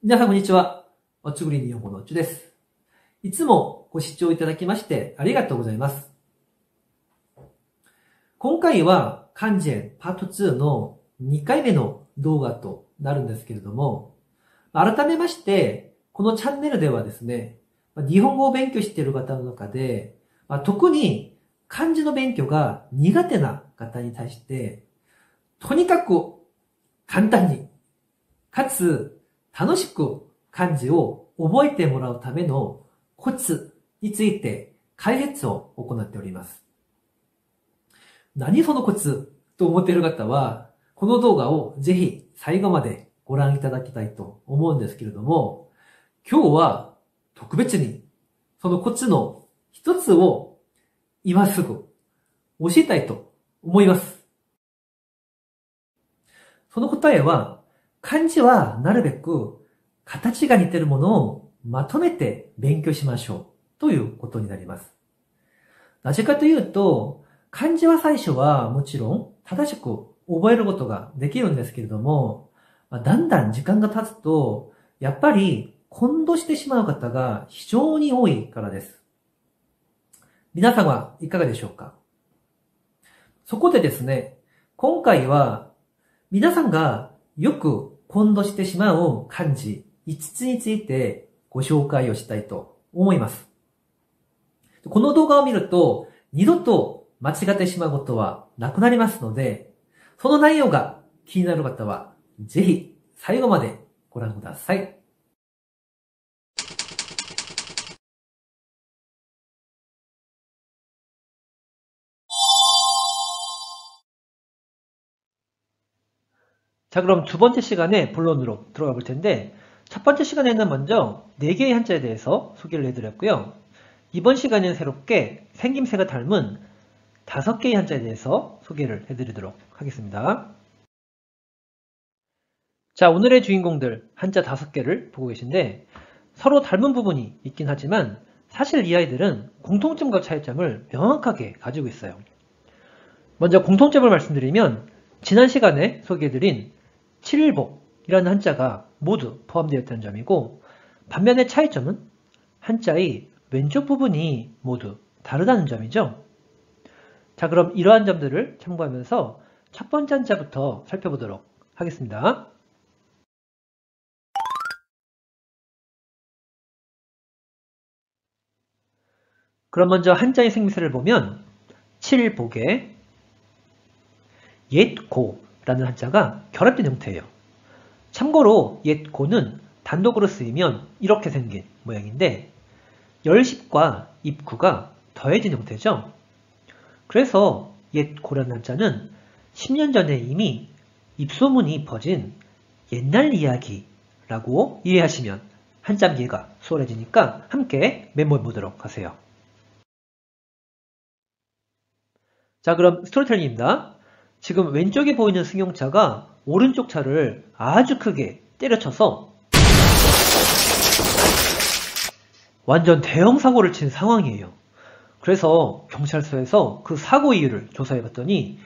皆さんこんにちは。おつぐり日本語のおっちです。いつもご視聴いただきましてありがとうございます。今回は漢字園パート2の2回目の動画となるんですけれども、改めましてこのチャンネルではですね、日本語を勉強している方の中で、特に漢字の勉強が苦手な方に対して、とにかく簡単に、かつ楽しく漢字を覚えてもらうためのコツについて解説を行っております。何そのコツと思っている方は、この動画をぜひ最後までご覧いただきたいと思うんですけれども、今日は特別にそのコツの一つを今すぐ教えたいと思います。その答えは、漢字はなるべく形が似ているものをまとめて勉強しましょうということになります。なぜかというと、漢字は最初はもちろん正しく覚えることができるんですけれども、だんだん時間が経つと、やっぱり混同してしまう方が非常に多いからです。皆さんはいかがでしょうか？そこでですね、今回は皆さんがよく混同してしまう漢字5つについてご紹介をしたいと思います。この動画を見ると二度と間違ってしまうことはなくなりますので、その内容が気になる方はぜひ最後までご覧ください。자, 그럼 두 번째 시간에 본론으로 들어가 볼 텐데, 첫 번째 시간에는 먼저 4개의 한자에 대해서 소개를 해드렸고요. 이번 시간에는 새롭게 생김새가 닮은 5개의 한자에 대해서 소개를 해드리도록 하겠습니다. 자, 오늘의 주인공들 한자 5개를 보고 계신데, 서로 닮은 부분이 있긴 하지만 사실 이 아이들은 공통점과 차이점을 명확하게 가지고 있어요. 먼저 공통점을 말씀드리면, 지난 시간에 소개해드린 7일복이라는 한자가 모두 포함되어 있다는 점이고, 반면에 차이점은 한자의 왼쪽 부분이 모두 다르다는 점이죠. 자, 그럼 이러한 점들을 참고하면서 첫 번째 한자부터 살펴보도록 하겠습니다. 그럼 먼저 한자의 생김새를 보면 7복에 옛고라는 한자가 결합된 형태예요. 참고로 옛고는 단독으로 쓰이면 이렇게 생긴 모양인데 열십과 입구가 더해진 형태죠. 그래서 옛고라는 한자는 10년 전에 이미 입소문이 퍼진 옛날 이야기라고 이해하시면 한자 이해가 수월해지니까 함께 메모해 보도록 하세요. 자, 그럼 스토리텔링입니다. 지금 왼쪽에 보이는 승용차가 오른쪽 차를 아주 크게 때려쳐서 완전 대형 사고를 친 상황이에요. 그래서 경찰서에서 그 사고 이유를 조사해 봤더니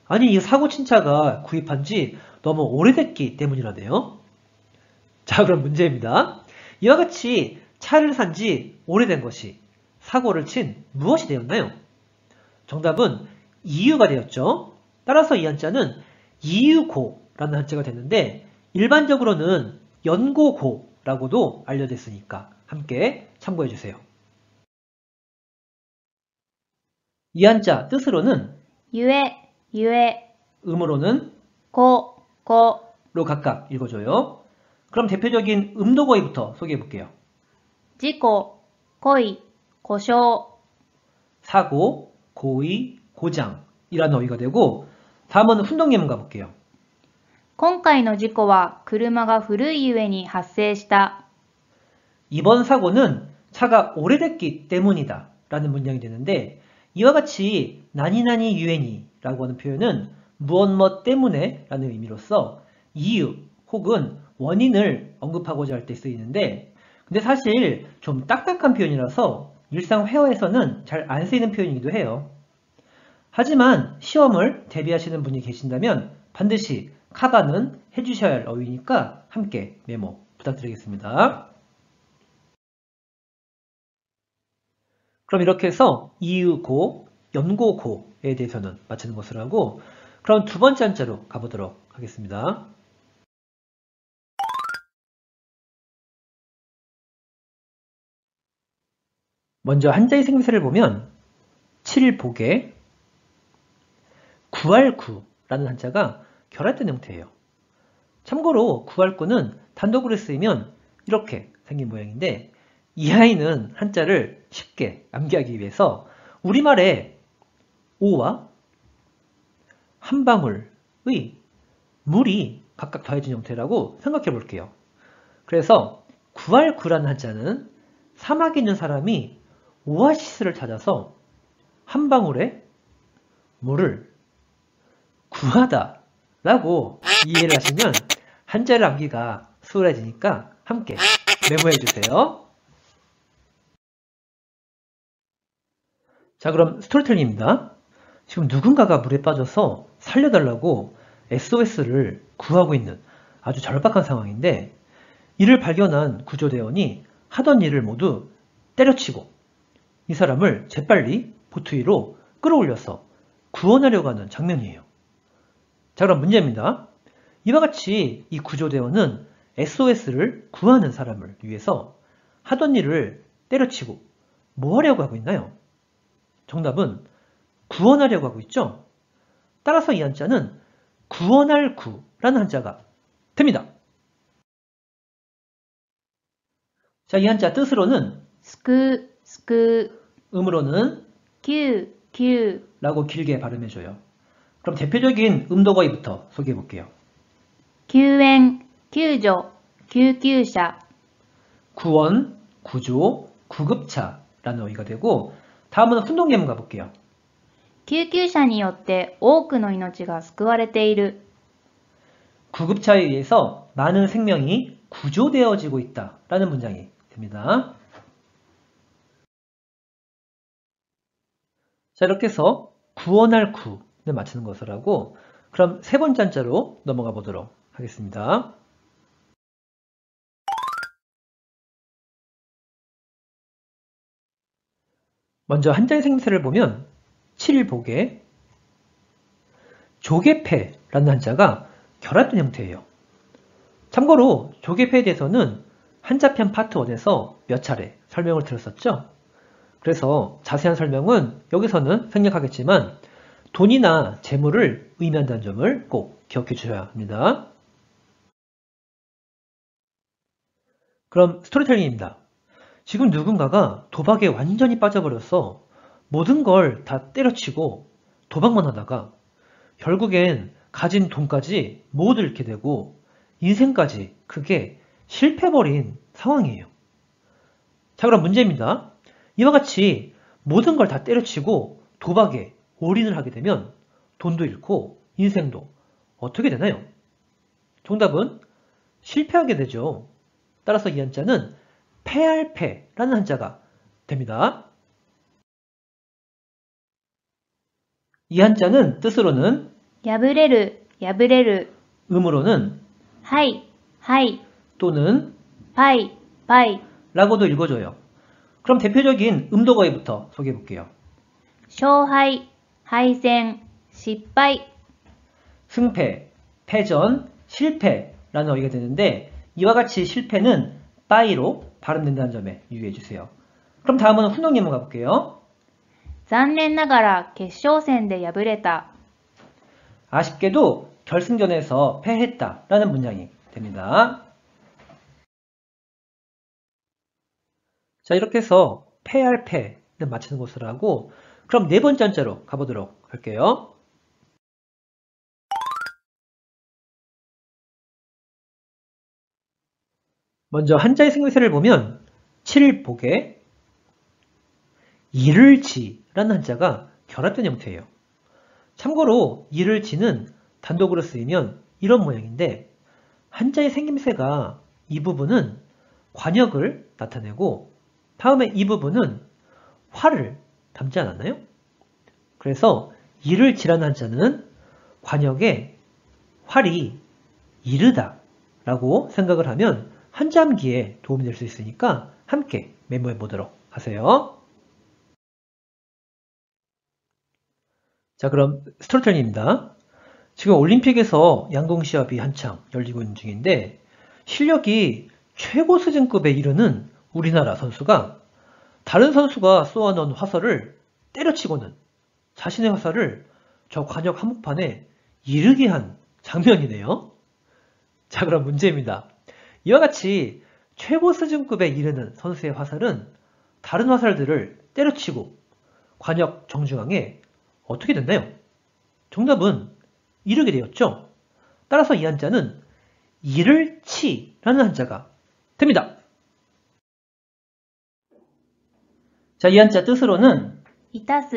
아니 이 사고 친 차가 구입한 지 너무 오래됐기 때문이라네요. 자, 그럼 문제입니다. 이와 같이 차를 산 지 오래된 것이 사고를 친 무엇이 되었나요? 정답은 이유가 되었죠. 따라서 이 한자는 이유고라는 한자가 됐는데 일반적으로는 연고고라고도 알려졌으니까 함께 참고해 주세요. 이 한자 뜻으로는 유에, 유에, 음으로는 고, 고로 각각 읽어줘요. 그럼 대표적인 음도거의부터 소개해 볼게요. 지고, 고의, 고쇼, 사고, 고의, 고장이라는 어휘가 되고 다음은 훈동 예문 가볼게요. 今回の事故は車が古いゆえに発生した. 이번 사고는 차가 오래됐기 때문이다 라는 문장이 되는데 이와 같이 나니나니 유엔이 라고 하는 표현은 무엇 뭐 때문에 라는 의미로서 이유 혹은 원인을 언급하고자 할 때 쓰이는데 근데 사실 좀 딱딱한 표현이라서 일상 회화에서는 잘 안 쓰이는 표현이기도 해요. 하지만 시험을 대비하시는 분이 계신다면 반드시 커버는 해주셔야 할 어휘니까 함께 메모 부탁드리겠습니다. 그럼 이렇게 해서 이유고, 연고고에 대해서는 마치는 것으로 하고, 그럼 두 번째 한자로 가보도록 하겠습니다. 먼저 한자의 생김새를 보면 칠복에 구할구라는 한자가 결합된 형태예요. 참고로 구할구는 단독으로 쓰이면 이렇게 생긴 모양인데 이 아이는 한자를 쉽게 암기하기 위해서 우리말에 오와 한 방울의 물이 각각 더해진 형태라고 생각해 볼게요. 그래서 구할구라는 한자는 사막에 있는 사람이 오아시스를 찾아서 한 방울의 물을 구하다 라고 이해를 하시면 한자를 암기가 수월해지니까 함께 메모해 주세요. 자, 그럼 스토리텔링입니다. 지금 누군가가 물에 빠져서 살려달라고 SOS를 구하고 있는 아주 절박한 상황인데 이를 발견한 구조대원이 하던 일을 모두 때려치고 이 사람을 재빨리 보트 위로 끌어올려서 구원하려고 하는 장면이에요. 자, 그럼 문제입니다. 이와 같이 이 구조대원은 SOS를 구하는 사람을 위해서 하던 일을 때려치고 뭐 하려고 하고 있나요? 정답은 구원하려고 하고 있죠? 따라서 이 한자는 구원할 구라는 한자가 됩니다. 자, 이 한자 뜻으로는 すく、すく、 음으로는 救、救、 라고 길게 발음해줘요. 그럼 대표적인 음도거의부터 소개해 볼게요. 救援、救助、救急車、 구원, 구조, 구급차라는 어휘가 되고 다음은 훈동 예문 가볼게요. 救急車によって多くの命が救われている。 구급차에 의해서 많은 생명이 구조되어지고 있다라는 문장이 됩니다. 자, 이렇게 해서 구원할 구를 맞추는 것을 하고 그럼 세 번째 한자로 넘어가 보도록 하겠습니다. 먼저 한자의 생김새를 보면 칠복에 조개패라는 한자가 결합된 형태예요. 참고로 조개패에 대해서는 한자편 파트 1에서 몇 차례 설명을 드렸었죠. 그래서 자세한 설명은 여기서는 생략하겠지만 돈이나 재물을 의미한다는 점을 꼭 기억해 주셔야 합니다. 그럼 스토리텔링입니다. 지금 누군가가 도박에 완전히 빠져버려서 모든 걸 다 때려치고 도박만 하다가 결국엔 가진 돈까지 모두 잃게 되고 인생까지 크게 실패해버린 상황이에요. 자, 그럼 문제입니다. 이와 같이 모든 걸 다 때려치고 도박에 올인을 하게 되면 돈도 잃고 인생도 어떻게 되나요? 정답은 실패하게 되죠. 따라서 이 한자는 패할패라는 한자가 됩니다. 이 한자는 뜻으로는 破れる、破れる、 음으로는 はい、はい、 또는 パイ、パイ、 라고도 읽어줘요. 그럼 대표적인 음도거의부터 소개해 볼게요. 勝敗、敗戦、失敗、 승패, 패전, 실패라는 어휘가 되는데 이와 같이 실패는 빠이로 발음된다는 점에 유의해 주세요. 그럼 다음은 훈동 예문 가볼게요. 残念ながら決勝戦で敗れた。 아쉽게도 결승전에서 패했다라는 문장이 됩니다. 자, 이렇게 해서 패할 패는 맞히는 것으로 하고 그럼 네 번째 한자로 가보도록 할게요. 먼저 한자의 생김새를 보면 칠복에 이를지라는 한자가 결합된 형태예요. 참고로 이를지는 단독으로 쓰이면 이런 모양인데 한자의 생김새가 이 부분은 관역을 나타내고 다음에 이 부분은 활을 담지 않았나요? 그래서 이를지라는 한자는 관역에 활이 이르다 라고 생각을 하면 한자암기에 도움이 될 수 있으니까 함께 메모해 보도록 하세요. 자, 그럼 스토리텔링입니다. 지금 올림픽에서 양궁 시합이 한창 열리고 있는 중인데 실력이 최고 수준급에 이르는 우리나라 선수가 다른 선수가 쏘아놓은 화살을 때려치고는 자신의 화살을 저 관역 한복판에 이르게 한 장면이네요. 자, 그럼 문제입니다. 이와 같이 최고 수준급에 이르는 선수의 화살은 다른 화살들을 때려치고 관역 정중앙에 어떻게 됐나요? 정답은 이르게 되었죠. 따라서 이 한자는 이를 치라는 한자가 됩니다. 자, 이 한자 뜻으로는 いたす、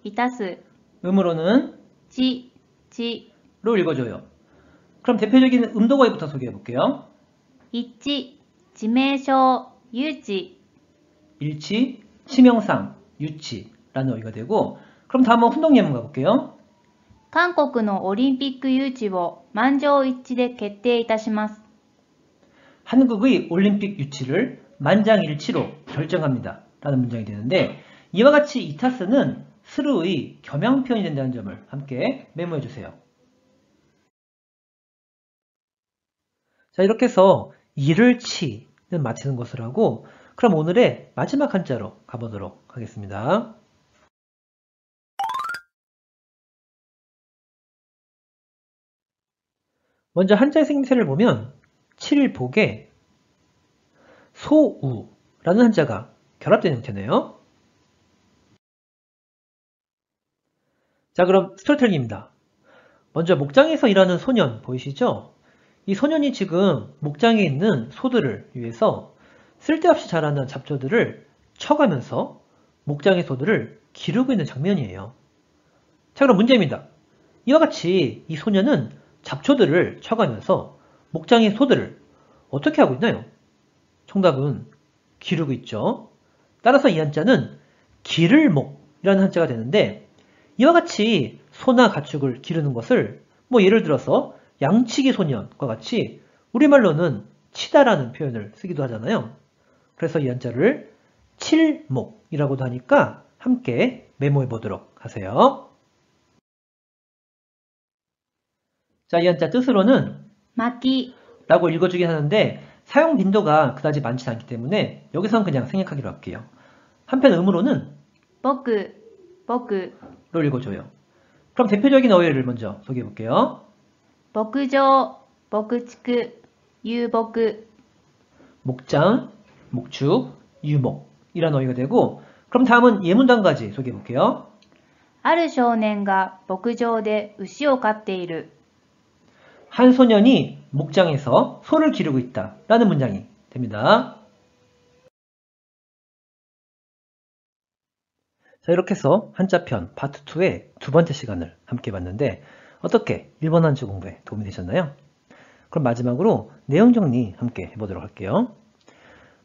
いたす、 음으로는 ち、ち、 로 읽어줘요. 그럼 대표적인 음도거의부터 소개해 볼게요. 一致、致命傷、誘致、 일치, 치명상, 유치라는 어휘가 되고 그럼 다음은 훈동 예문 가볼게요. 韓国のオリンピック誘致を満場一致で決定いたします。 한국의 올림픽 유치를 만장일치로 결정합니다. 라는 문장이 되는데 이와 같이 이타스는 스루의 겸양 표현이 된다는 점을 함께 메모해 주세요. 자, 이렇게 해서 이를 치는 마치는 것을 하고 그럼 오늘의 마지막 한자로 가보도록 하겠습니다. 먼저 한자의 생김새를 보면 칠복에 소우라는 한자가 결합된 형태네요. 자, 그럼 스토리텔링입니다. 먼저 목장에서 일하는 소년 보이시죠? 이 소년이 지금 목장에 있는 소들을 위해서 쓸데없이 자라는 잡초들을 쳐가면서 목장의 소들을 기르고 있는 장면이에요. 자, 그럼 문제입니다. 이와 같이 이 소년은 잡초들을 쳐가면서 목장의 소들을 어떻게 하고 있나요? 정답은 기르고 있죠. 따라서 이 한자는 기를목이라는 한자가 되는데 이와 같이 소나 가축을 기르는 것을 예를 들어서 양치기 소년과 같이 우리말로는 치다라는 표현을 쓰기도 하잖아요. 그래서 이 한자를 칠목이라고도 하니까 함께 메모해 보도록 하세요. 자, 이 한자 뜻으로는 巻き、 라고 읽어주긴 하는데 사용 빈도가 그다지 많지 않기 때문에 여기선 그냥 생략하기로 할게요. 한편 음으로는 僕、僕、 로 읽어줘요. 그럼 대표적인 어휘를 먼저 소개해 볼게요. 牧場、牧畜、遊牧、 목장, 목축, 유목 이란 어휘가 되고 그럼 다음은 예문단까지 소개해 볼게요. ある少年が牧場で牛を飼っている。 한 소년이 목장에서 소를 기르고 있다 라는 문장이 됩니다. 자, 이렇게 해서 한자편 파트 2의 두 번째 시간을 함께 봤는데 어떻게 일본 한자 공부에 도움이 되셨나요? 그럼 마지막으로 내용 정리 함께 해보도록 할게요.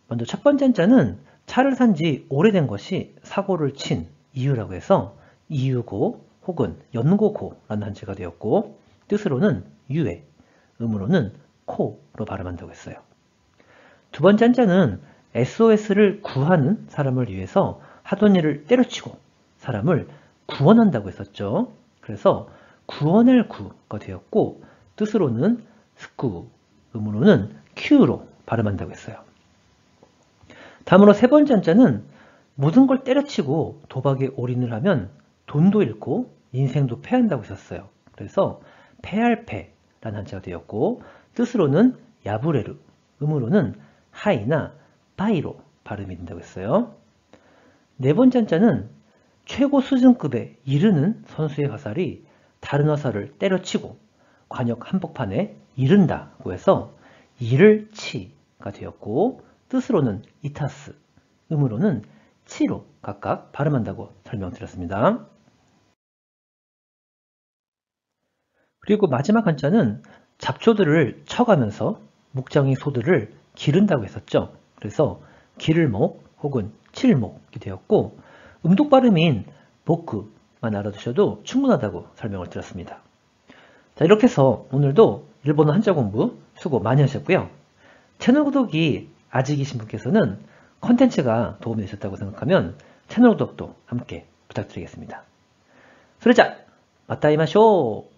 먼저 첫 번째 한자는 차를 산 지 오래된 것이 사고를 친 이유라고 해서 이유고 혹은 연고고라는 한자가 되었고 뜻으로는 유해, 음으로는 코로 발음한다고 했어요. 두 번째 한자는 SOS를 구하는 사람을 위해서 하던 일을 때려치고 사람을 구원한다고 했었죠. 그래서 구원할 구가 되었고 뜻으로는 스쿠, 음으로는 큐로 발음한다고 했어요. 다음으로 세 번째 한자는 모든 걸 때려치고 도박에 올인을 하면 돈도 잃고 인생도 패한다고 했었어요. 그래서 패할 패라는 한자가 되었고 뜻으로는 야부레르, 음으로는 하이나 바이로 발음이 된다고 했어요. 네 번째 한자는 최고 수준급에 이르는 선수의 화살이 다른 화살을 때려치고 관역 한복판에 이른다고 해서 이를 치가 되었고 뜻으로는 이타스, 음으로는 치로 각각 발음한다고 설명드렸습니다. 그리고 마지막 한자는 잡초들을 쳐가면서 목장의 소들을 기른다고 했었죠. 그래서 기를목 혹은 칠목이 되었고 음독 발음인 보크만 알아두셔도 충분하다고 설명을 드렸습니다. 자, 이렇게 해서 오늘도 일본어 한자 공부 수고 많이 하셨고요. 채널 구독이 아직이신 분께서는 컨텐츠가 도움이 되셨다고 생각하면 채널 구독도 함께 부탁드리겠습니다. それじゃ、また会いましょう。